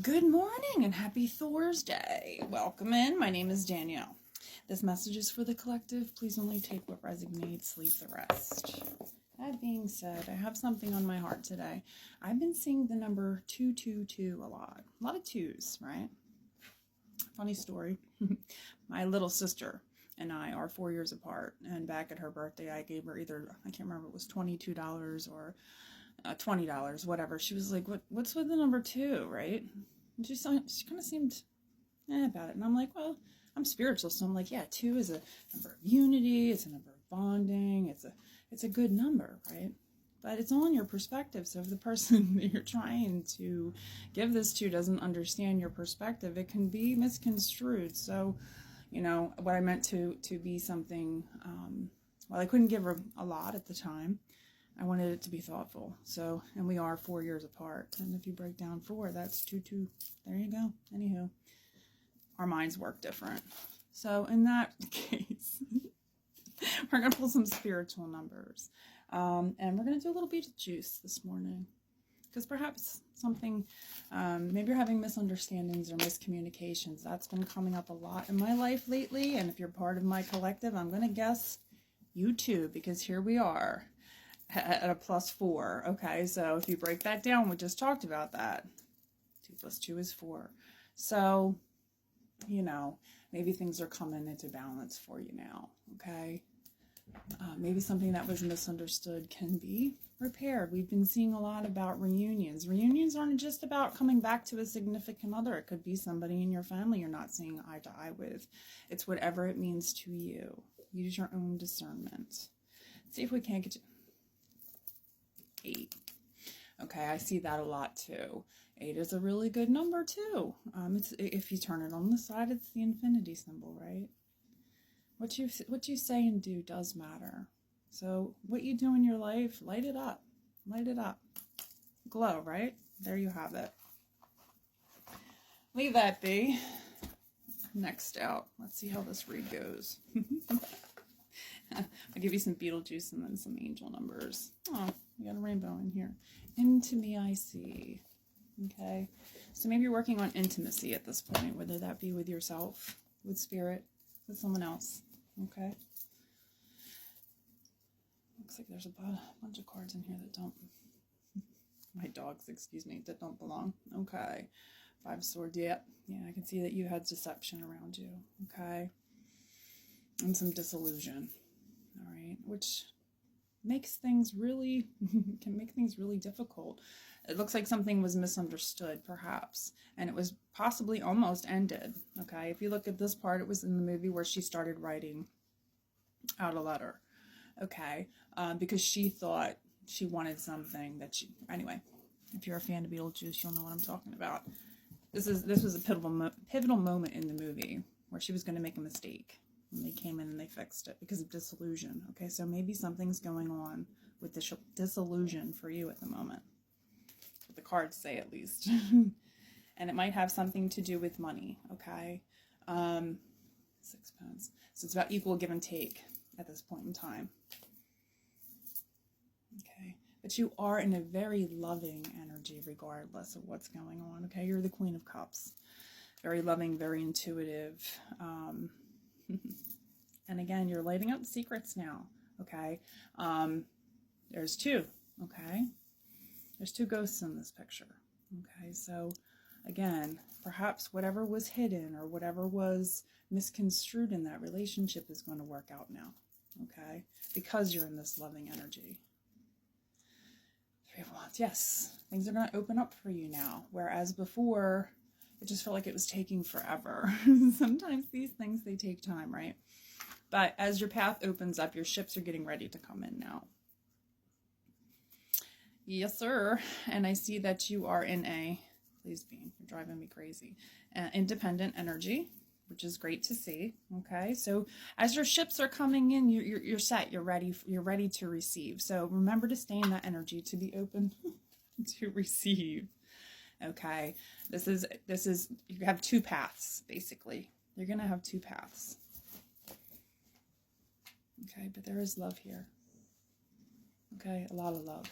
Good morning and happy Thursday. Welcome in. My name is Danielle. This message is for the collective. Please only take what resonates, leave the rest. That being said, I have something on my heart today. I've been seeing the number 222 a lot. A lot of twos, right? Funny story. My little sister and I are 4 years apart. And back at her birthday, I gave her either, I can't remember, it was $22 or $20, whatever. She was like, what's with the number 2, right? And she kind of seemed about it. And I'm like, well, I'm spiritual. So I'm like, yeah, 2 is a number of unity. It's a number of bonding. It's a good number, right? But it's on your perspective. So if the person that you're trying to give this to doesn't understand your perspective, it can be misconstrued. So, what I meant to be something, well, I couldn't give her a lot at the time. I wanted it to be thoughtful. So, and we are 4 years apart. And if you break down 4, that's 2, 2. There you go. Anywho, our minds work different. So in that case, we're going to pull some spiritual numbers. And we're going to do a little Beetlejuice this morning. Because perhaps something, maybe you're having misunderstandings or miscommunications. That's been coming up a lot in my life lately. And if you're part of my collective, I'm going to guess you too, because here we are at a +4. Okay, so if you break that down, we just talked about that. 2 + 2 is 4. So, maybe things are coming into balance for you now. Okay, maybe something that was misunderstood can be repaired. We've been seeing a lot about reunions. Reunions aren't just about coming back to a significant other. It could be somebody in your family you're not seeing eye to eye with. It's whatever it means to you. Use your own discernment. See if we can't get to 8. Okay, I see that a lot too. 8 is a really good number too. If you turn it on the side, it's the infinity symbol, right? What you say and do does matter. So what you do in your life, light it up. Light it up. Glow, right? There you have it. Leave that be. Next out. Let's see how this read goes. I'll give you some Beetlejuice and then some angel numbers. Oh, you got a rainbow in here. Into me I see. Okay. So maybe you're working on intimacy at this point, whether that be with yourself, with spirit, with someone else. Okay. Looks like there's a bunch of cards in here that don't, my dogs, excuse me, that don't belong. Okay. 5 swords. Yep. Yeah, I can see that you had deception around you. Okay. And some disillusion. All right. Which makes things really, can make things really difficult. It looks like something was misunderstood, perhaps, and it was possibly almost ended. Okay. If you look at this part, it was in the movie where she started writing out a letter. Okay. Because she thought she wanted something that she, anyway, if you're a fan of Beetlejuice, you'll know what I'm talking about. This was a pivotal moment in the movie where she was going to make a mistake. And they came in and they fixed it because of disillusion. Okay, so maybe something's going on with the disillusion for you at the moment. What the cards say, at least. And it might have something to do with money, okay? 6 pounds. So it's about equal give and take at this point in time. Okay, but you are in a very loving energy regardless of what's going on, okay? You're the Queen of Cups. Very loving, very intuitive. And again, you're lighting up secrets now, okay? There's 2, okay? There's 2 ghosts in this picture, okay? So again, perhaps whatever was hidden or whatever was misconstrued in that relationship is going to work out now, okay? Because you're in this loving energy. 3 of Wands, yes, things are going to open up for you now, whereas before, it just felt like it was taking forever. Sometimes these things, they take time, right? But as your path opens up, your ships are getting ready to come in now. Yes, sir. And I see that you are in a, please be, you're driving me crazy, independent energy, which is great to see. Okay, so as your ships are coming in, you're set. You're ready to receive. So remember to stay in that energy, to be open to receive. Okay, this is, you have 2 paths, basically. You're going to have 2 paths. Okay, but there is love here. Okay, a lot of love.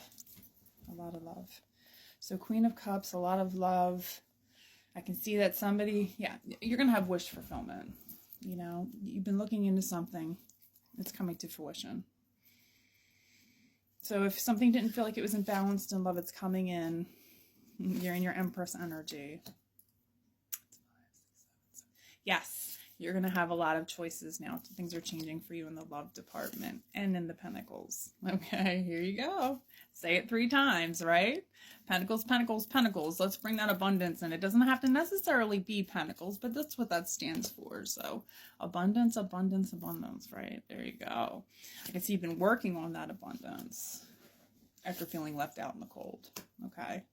A lot of love. So Queen of Cups, a lot of love. I can see that somebody, yeah, you're going to have wish fulfillment. You know, you've been looking into something, it's coming to fruition. So if something didn't feel like it was imbalanced in love, it's coming in. You're in your Empress energy. Yes, you're going to have a lot of choices now. Things are changing for you in the love department and in the Pentacles. Okay, here you go. Say it 3 times, right? Pentacles, Pentacles, Pentacles. Let's bring that abundance in. It doesn't have to necessarily be Pentacles, but that's what that stands for. So abundance, abundance, abundance, right? There you go. I can see you've been working on that abundance after feeling left out in the cold. Okay.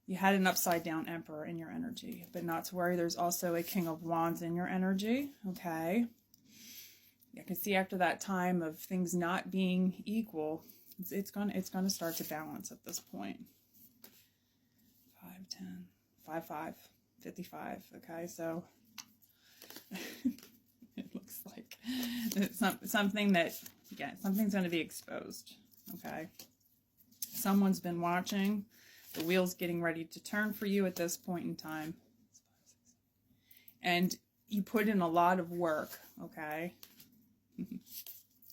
You had an upside down Emperor in your energy, but not to worry. There's also a King of Wands in your energy. Okay. I can see after that time of things not being equal, it's gonna start to balance at this point. 5, 10, 5, 5, 55. Okay, so it looks like it's something that, again, something's going to be exposed. Okay, someone's been watching. The wheel's getting ready to turn for you at this point in time. And you put in a lot of work, okay?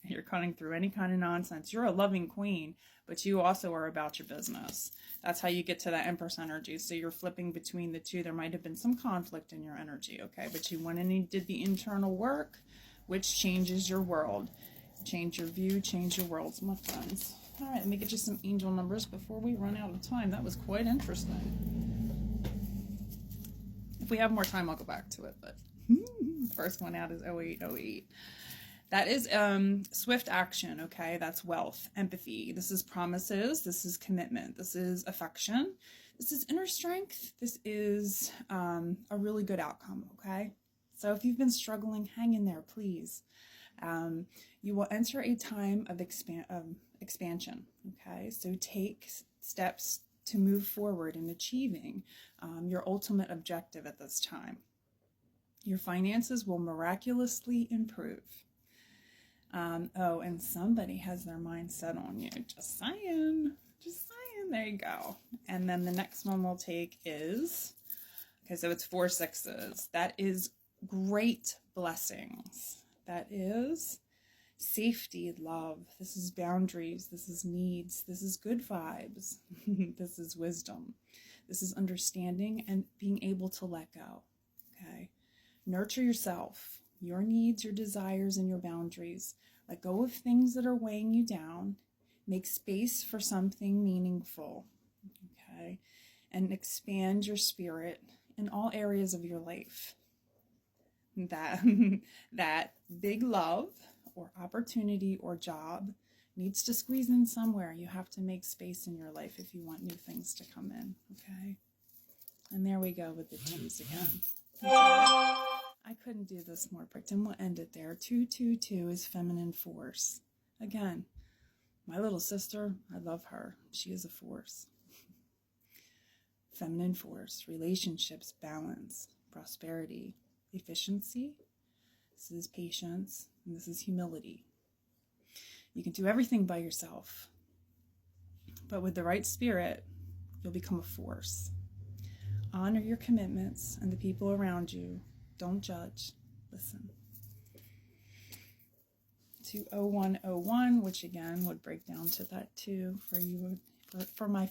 You're cutting through any kind of nonsense. You're a loving queen, but you also are about your business. That's how you get to that Empress energy. So you're flipping between the two. There might have been some conflict in your energy, okay? But you went in and did the internal work, which changes your world. Change your view, change your worlds, my friends. All right, let me get you some angel numbers before we run out of time. That was quite interesting. If we have more time, I'll go back to it. But the first one out is 0808. That is swift action, okay? That's wealth, empathy. This is promises. This is commitment. This is affection. This is inner strength. This is a really good outcome, okay? So if you've been struggling, hang in there, please. You will enter a time of expansion, okay? So take steps to move forward in achieving your ultimate objective at this time. Your finances will miraculously improve. Oh, and somebody has their mind set on you. Just saying. Just saying. There you go. And then the next one we'll take is, okay, so it's 4 6s. That is great blessings. That is safety, love. This is boundaries. This is needs. This is good vibes. This is wisdom. This is understanding and being able to let go. Okay. Nurture yourself, your needs, your desires, and your boundaries. Let go of things that are weighing you down. Make space for something meaningful. Okay. And expand your spirit in all areas of your life. That big love or opportunity or job needs to squeeze in somewhere. You have to make space in your life if you want new things to come in, okay? And there we go with the 2s again. Okay. I couldn't do this more perfect, and we'll end it there. 222 is feminine force. Again, my little sister, I love her. She is a force. Feminine force, relationships, balance, prosperity, efficiency. This is patience, and this is humility. You can do everything by yourself, but with the right spirit, you'll become a force. Honor your commitments and the people around you. Don't judge. Listen. 20101, which again would break down to that 2 for you, for my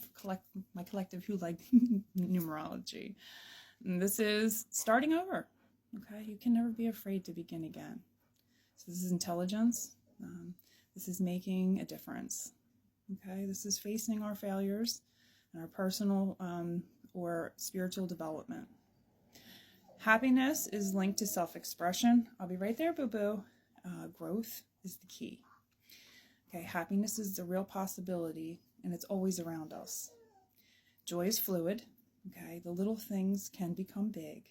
collective who like numerology. And this is starting over. Okay, you can never be afraid to begin again. So this is intelligence. This is making a difference. Okay, this is facing our failures and our personal or spiritual development. Happiness is linked to self-expression. I'll be right there, boo-boo. Growth is the key. Okay, happiness is a real possibility, and it's always around us. Joy is fluid. Okay, the little things can become big.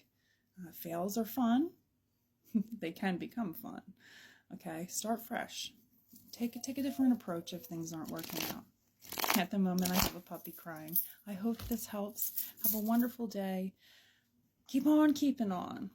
Fails are fun. They can become fun. Okay, start fresh. Take a different approach if things aren't working out. At the moment, I have a puppy crying. I hope this helps. Have a wonderful day. Keep on keeping on.